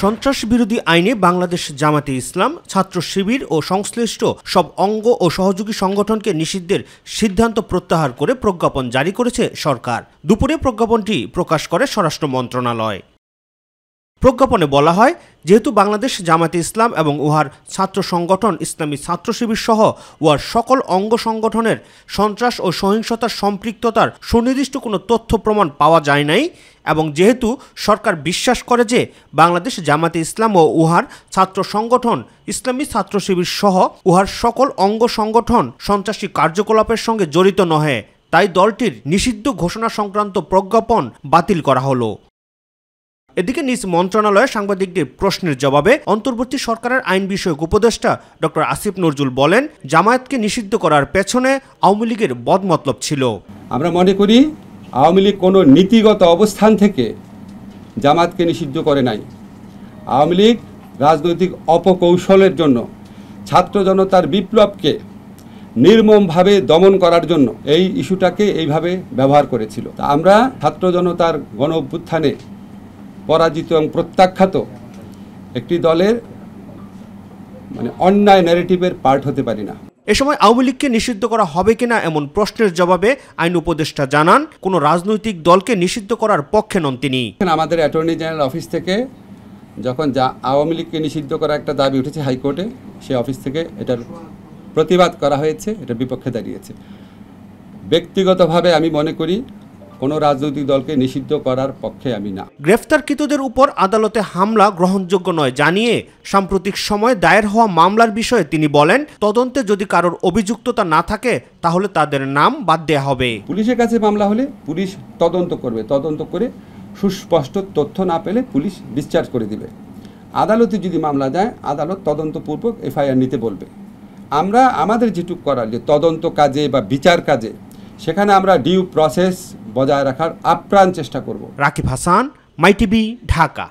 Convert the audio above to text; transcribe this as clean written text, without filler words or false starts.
সন্ত্রাস বিরোধী আইনে বাংলাদেশ জামাতে ইসলাম, ছাত্র শিবির ও সংশ্লিষ্ট সব অঙ্গ ও সহযোগী সংগঠনকে নিষিদ্ধের সিদ্ধান্ত প্রত্যাহার করে প্রজ্ঞাপন জারি করেছে সরকার। দুপুরে প্রজ্ঞাপনটি প্রকাশ করে স্বরাষ্ট্র মন্ত্রণালয়। প্রজ্ঞাপনে বলা হয়, যেহেতু বাংলাদেশ জামাতে ইসলাম এবং উহার ছাত্র সংগঠন ইসলামী ছাত্র শিবির সহ উহার সকল অঙ্গ সংগঠনের সন্ত্রাস ও সহিংসতার সম্পৃক্ততার সুনির্দিষ্ট কোনো তথ্য প্রমাণ পাওয়া যায় নাই, এবং যেহেতু সরকার বিশ্বাস করে যে বাংলাদেশ জামাতে ইসলাম ও উহার ছাত্র সংগঠন ইসলামী ছাত্র শিবির সহ উহার সকল অঙ্গ সংগঠন সন্ত্রাসী কার্যকলাপের সঙ্গে জড়িত নহে, তাই দলটির নিষিদ্ধ ঘোষণা সংক্রান্ত প্রজ্ঞাপন বাতিল করা হলো। এদিকে নিজ মন্ত্রণালয়ে সাংবাদিকদের প্রশ্নের জবাবে অন্তর্বর্তী সরকারের আইন বিষয়ক উপদেষ্টা ডক্টর আসিফ নজরুল বলেন, জামায়াতকে নিষিদ্ধ করার পেছনে আওয়ামী লীগের বদমতলব ছিল। আমরা মনে করি আওয়ামী লীগ কোনো নীতিগত অবস্থান থেকে জামায়াতকে নিষিদ্ধ করে নাই। আওয়ামী লীগ রাজনৈতিক অপকৌশলের জন্য ছাত্র জনতার বিপ্লবকে নির্মমভাবে দমন করার জন্য এই ইস্যুটাকে এইভাবে ব্যবহার করেছিল। আমরা ছাত্র জনতার গণ অভ্যুত্থানে পরাজিত এবং প্রত্যাখ্যাত একটি দলের অন্যায় ন্যারেটিভের পার্ট হতে পারি না। এ সময় আওয়ামী লীগকে নিষিদ্ধ করা হবে কিনা এমন প্রশ্নের জবাবে আইন উপদেষ্টা জানান, কোনো রাজনৈতিক দলকে নিষিদ্ধ করার পক্ষে নন তিনি। আমাদের অ্যাটর্নি জেনারেল অফিস থেকে যখন আওয়ামী লীগকে নিষিদ্ধ করার একটা দাবি উঠেছে হাইকোর্টে, সে অফিস থেকে এটার প্রতিবাদ করা হয়েছে, এটার বিপক্ষে দাঁড়িয়েছে। ব্যক্তিগতভাবে আমি মনে করি কোনো রাজনৈতিক দলকে নিষিদ্ধ করার পক্ষে আমি না। গ্রেফতারকৃতদের উপর আদালতে হামলা গ্রহণযোগ্য নয় জানিয়ে সাম্প্রতিক সময়ে দায়ের হওয়া মামলার বিষয়ে তিনি বলেন, তদন্তে যদি কারোর অভিযুক্ততা না থাকে তাহলে তাদের নাম বাদ দেওয়া হবে। পুলিশের কাছে মামলা হলে পুলিশ তদন্ত করবে, তদন্ত করে সুস্পষ্ট তথ্য না পেলে পুলিশ ডিসচার্জ করে দিবে। আদালতে যদি মামলা যায়, আদালত তদন্তপূর্বক এফআইআর নিতে বলবে। আমরা আমাদের যেটুক করার যে তদন্ত কাজে বা বিচার কাজে, সেখানে আমরা ডিউ প্রসেস বজায় রাখার আপ্রাণ চেষ্টা করব। রাকিব হাসান, মাই টিভি, ঢাকা।